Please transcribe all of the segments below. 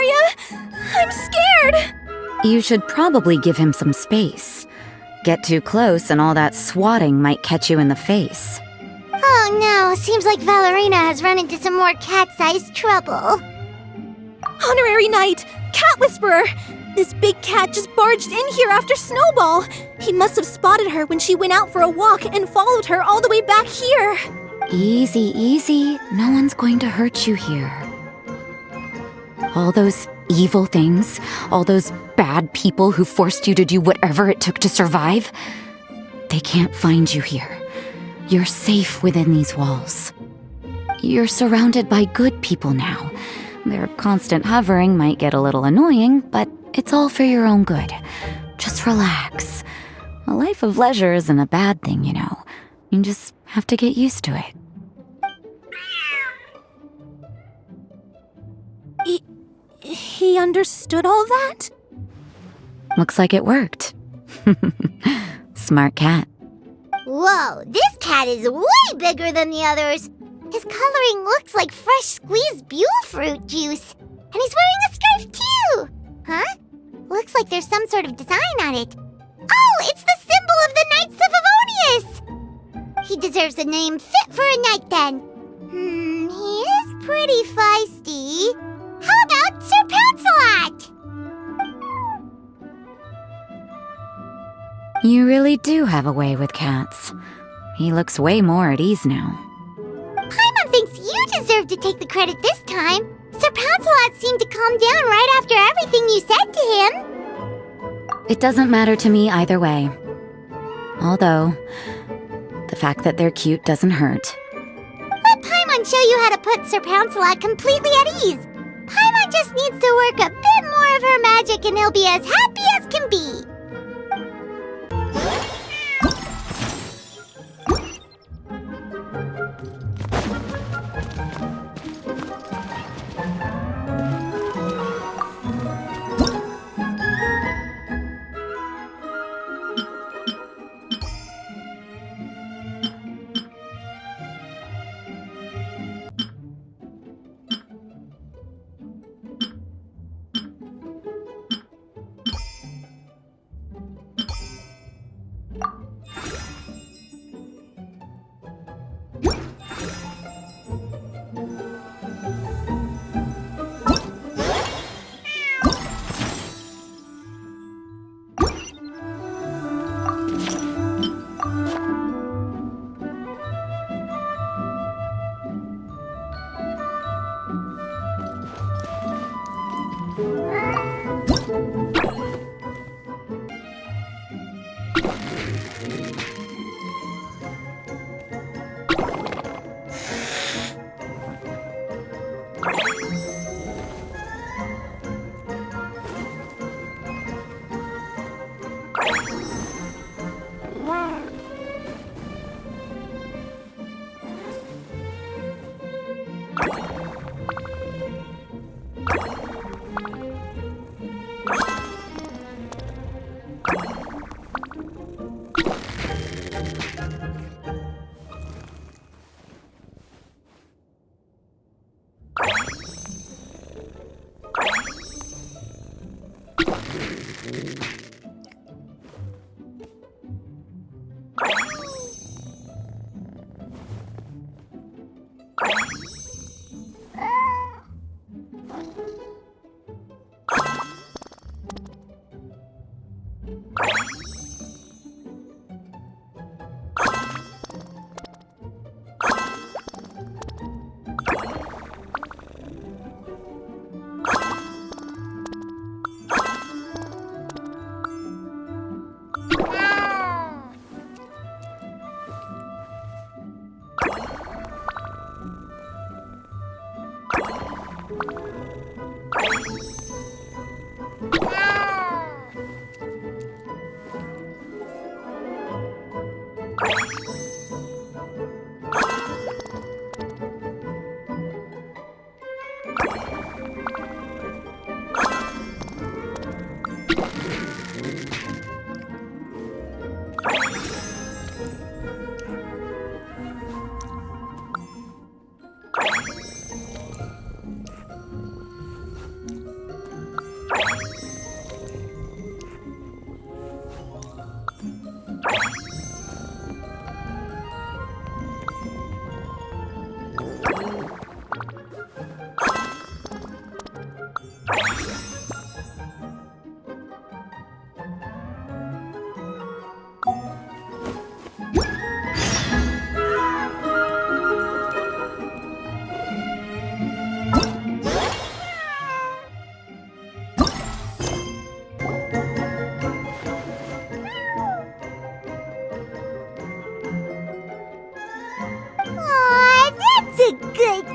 Aria! I'm scared! You should probably give him some space. Get too close and all that swatting might catch you in the face. Oh no, seems like Valerina has run into some more cat-sized trouble. Honorary Knight! Cat Whisperer! This big cat just barged in here after Snowball! He must have spotted her when she went out for a walk and followed her all the way back here! Easy, easy. No one's going to hurt you here. All those evil things, all those bad people who forced you to do whatever it took to survive, they can't find you here. You're safe within these walls. You're surrounded by good people now. Their constant hovering might get a little annoying, but it's all for your own good. Just relax. A life of leisure isn't a bad thing, you know. You just have to get used to it. He understood all that? Looks like it worked. Smart cat. Whoa, this cat is way bigger than the others. His coloring looks like fresh squeezed Buell fruit juice. And he's wearing a scarf too! Huh? Looks like there's some sort of design on it. Oh, it's the symbol of the Knights of Favonius! He deserves a name fit for a knight then. He is pretty feisty. How about Sir Pouncelot? You really do have a way with cats. He looks way more at ease now. Paimon thinks you deserve to take the credit this time. Sir Pouncelot seemed to calm down right after everything you said to him. It doesn't matter to me either way. Although, the fact that they're cute doesn't hurt. Let Paimon show you how to put Sir Pouncelot completely at ease. Paimon just needs to work a bit more of her magic and he'll be as happy as can be.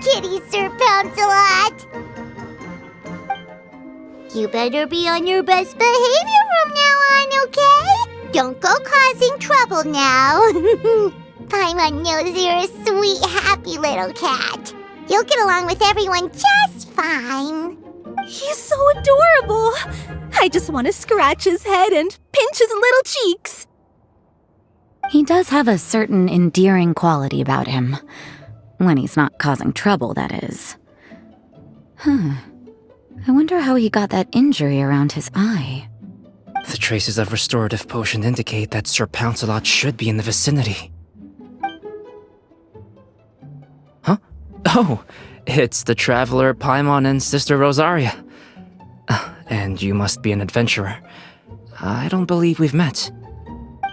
kitty, Sir Pouncelot. You better be on your best behavior from now on, okay? Don't go causing trouble now. Paimon knows you're a sweet, happy little cat. You'll get along with everyone just fine. He's so adorable. I just want to scratch his head and pinch his little cheeks. He does have a certain endearing quality about him. When he's not causing trouble, that is. I wonder how he got that injury around his eye. The traces of restorative potion indicate that Sir Pouncelot should be in the vicinity. Huh? Oh, it's the traveler Paimon and Sister Rosaria. And you must be an adventurer. I don't believe we've met.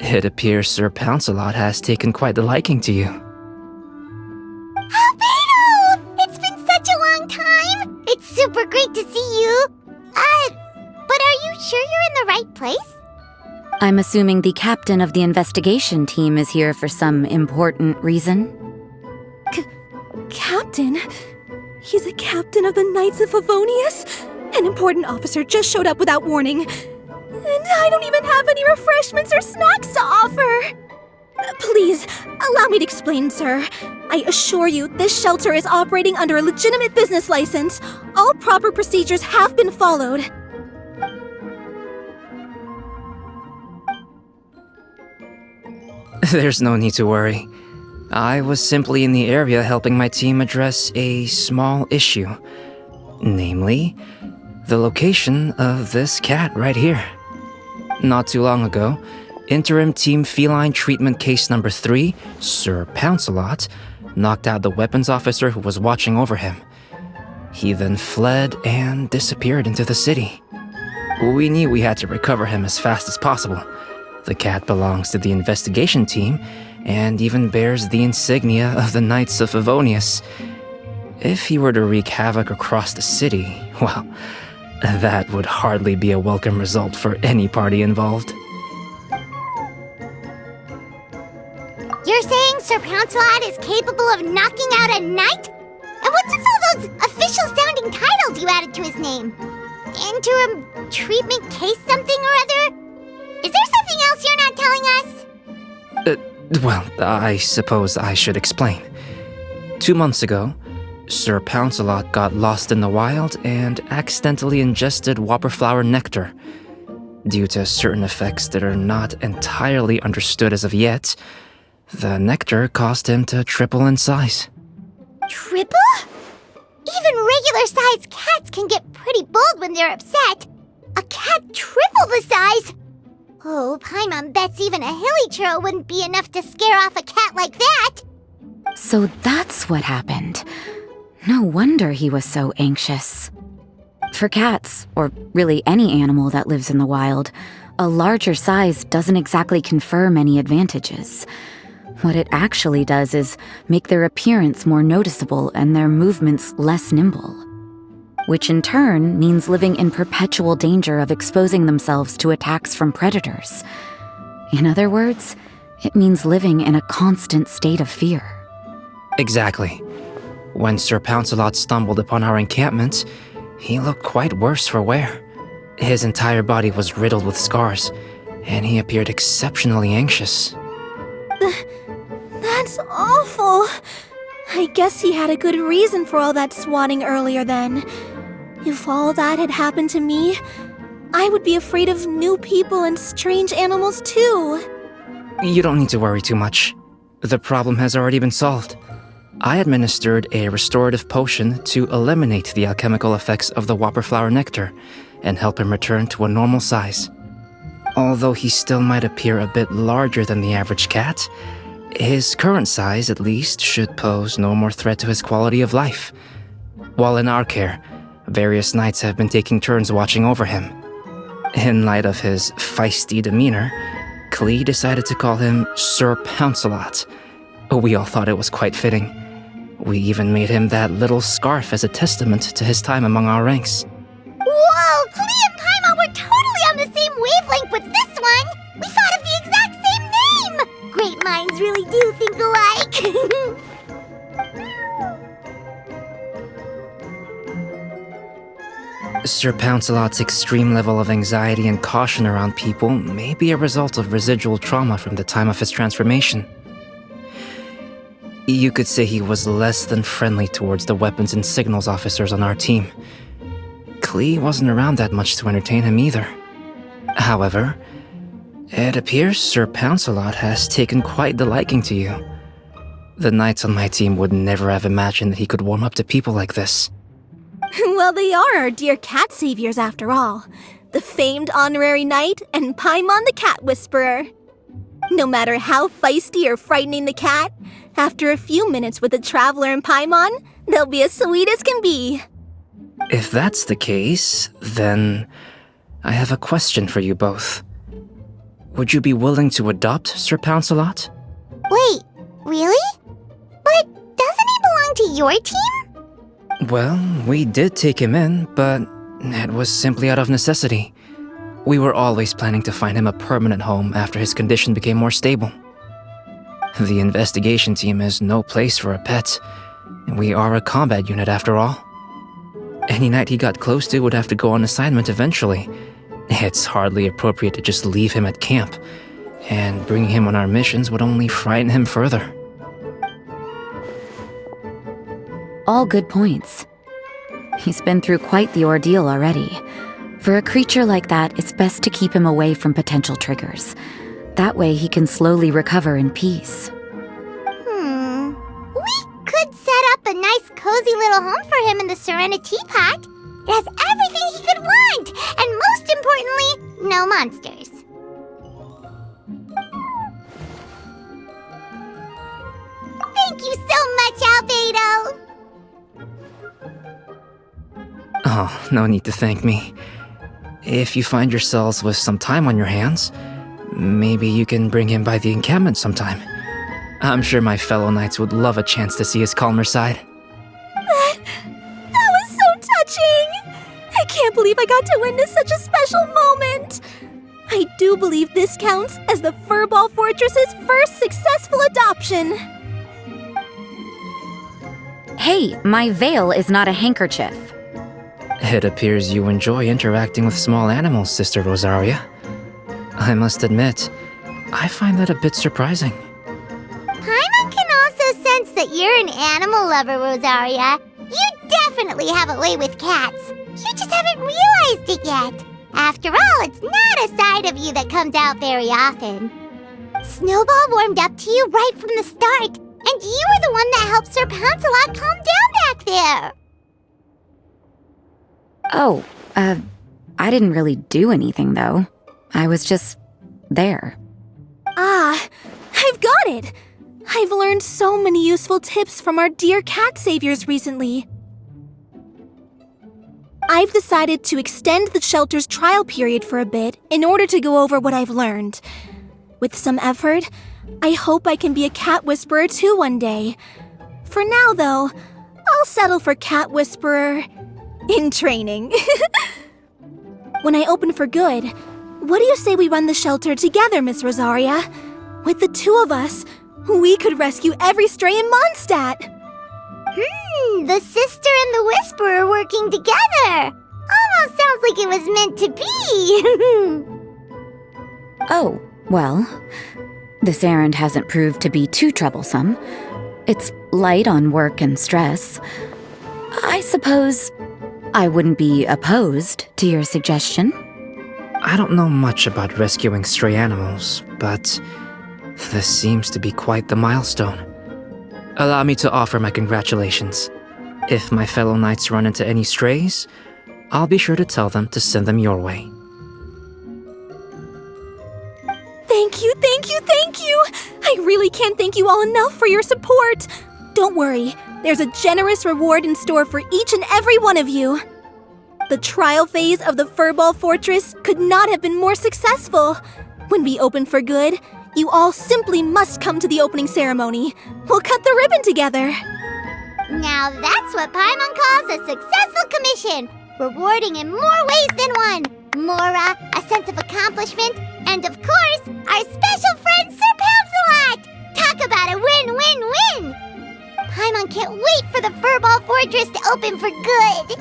It appears Sir Pouncelot has taken quite the liking to you. Albedo! It's been such a long time! It's super great to see you! But are you sure you're in the right place? I'm assuming the captain of the investigation team is here for some important reason? Captain? He's a captain of the Knights of Favonius? An important officer just showed up without warning. And I don't even have any refreshments or snacks to offer. Please, allow me to explain, sir. I assure you, this shelter is operating under a legitimate business license. All proper procedures have been followed. There's no need to worry. I was simply in the area helping my team address a small issue. Namely, the location of this cat right here. Not too long ago, Interim Team Feline Treatment Case Number 3, Sir Pouncelot, knocked out the weapons officer who was watching over him. He then fled and disappeared into the city. We knew we had to recover him as fast as possible. The cat belongs to the investigation team and even bears the insignia of the Knights of Favonius. If he were to wreak havoc across the city, well, that would hardly be a welcome result for any party involved. You're saying Sir Pouncelot is capable of knocking out a knight? And what's with all those official-sounding titles you added to his name? Interim treatment case something or other? Is there something else you're not telling us? Well, I suppose I should explain. 2 months ago, Sir Pouncelot got lost in the wild and accidentally ingested whopperflower nectar. Due to certain effects that are not entirely understood as of yet, the nectar caused him to triple in size. Triple? Even regular-sized cats can get pretty bold when they're upset. A cat triple the size? Oh, Paimon bets even a hilly churl wouldn't be enough to scare off a cat like that. So that's what happened. No wonder he was so anxious. For cats, or really any animal that lives in the wild, a larger size doesn't exactly confer many advantages. What it actually does is make their appearance more noticeable and their movements less nimble. Which in turn means living in perpetual danger of exposing themselves to attacks from predators. In other words, it means living in a constant state of fear. Exactly. When Sir Pouncelot stumbled upon our encampment, he looked quite worse for wear. His entire body was riddled with scars, and he appeared exceptionally anxious. That's awful. I guess he had a good reason for all that swatting earlier then. If all that had happened to me, I would be afraid of new people and strange animals too. You don't need to worry too much. The problem has already been solved. I administered a restorative potion to eliminate the alchemical effects of the whopperflower nectar and help him return to a normal size. Although he still might appear a bit larger than the average cat, his current size, at least, should pose no more threat to his quality of life. While in our care, various knights have been taking turns watching over him. In light of his feisty demeanor, Klee decided to call him Sir Pouncelot. We all thought it was quite fitting. We even made him that little scarf as a testament to his time among our ranks. Whoa, Klee and Paimon were totally on the same wavelength with this one! We thought of the exact same name! Great minds really do think alike! Sir Pouncelot's extreme level of anxiety and caution around people may be a result of residual trauma from the time of his transformation. You could say he was less than friendly towards the weapons and signals officers on our team. Klee wasn't around that much to entertain him either. However, it appears Sir Pouncelot has taken quite the liking to you. The knights on my team would never have imagined that he could warm up to people like this. Well, they are our dear cat saviors after all. The famed honorary knight and Paimon the cat whisperer. No matter how feisty or frightening the cat, after a few minutes with the traveler and Paimon, they'll be as sweet as can be. If that's the case, then I have a question for you both. Would you be willing to adopt Sir Pouncelot? Wait, really? But doesn't he belong to your team? Well, we did take him in, but it was simply out of necessity. We were always planning to find him a permanent home after his condition became more stable. The investigation team is no place for a pet, and we are a combat unit after all. Any knight he got close to would have to go on assignment eventually. It's hardly appropriate to just leave him at camp, and bringing him on our missions would only frighten him further. All good points. He's been through quite the ordeal already. For a creature like that, it's best to keep him away from potential triggers. That way he can slowly recover in peace. We could set up a nice cozy little home for him in the Serenity Pot. It has everything he could want, and most importantly, no monsters. Thank you so much, Albedo! Oh, no need to thank me. If you find yourselves with some time on your hands, maybe you can bring him by the encampment sometime. I'm sure my fellow knights would love a chance to see his calmer side. That was so touching! I can't believe I got to witness such a special moment! I do believe this counts as the Furball Fortress's first successful adoption! Hey, my veil is not a handkerchief. It appears you enjoy interacting with small animals, Sister Rosaria. I must admit, I find that a bit surprising. Paimon can also sense that you're an animal lover, Rosaria. You definitely have a way with cats. You just haven't realized it yet. After all, it's not a side of you that comes out very often. Snowball warmed up to you right from the start, and you were the one that helped Sir Pouncelot calm down back there. Oh, I didn't really do anything, though. I was just there. Ah, I've got it! I've learned so many useful tips from our dear cat saviors recently. I've decided to extend the shelter's trial period for a bit in order to go over what I've learned. With some effort, I hope I can be a cat whisperer too one day. For now, though, I'll settle for cat whisperer in training. When I open for good, what do you say we run the shelter together, Miss Rosaria? With the two of us, we could rescue every stray in Mondstadt. The sister and the whisperer working together. Almost sounds like it was meant to be. Oh, well, this errand hasn't proved to be too troublesome. It's light on work and stress. I suppose I wouldn't be opposed to your suggestion. I don't know much about rescuing stray animals, but this seems to be quite the milestone. Allow me to offer my congratulations. If my fellow knights run into any strays, I'll be sure to tell them to send them your way. Thank you, thank you, thank you! I really can't thank you all enough for your support. Don't worry, there's a generous reward in store for each and every one of you. The trial phase of the Furball Fortress could not have been more successful. When we open for good, you all simply must come to the opening ceremony. We'll cut the ribbon together. Now that's what Paimon calls a successful commission. Rewarding in more ways than one. Mora, a sense of accomplishment, and of course, our special friend Sir Pouncelot! Talk about a win-win-win! Paimon can't wait for the Furball Fortress to open for good.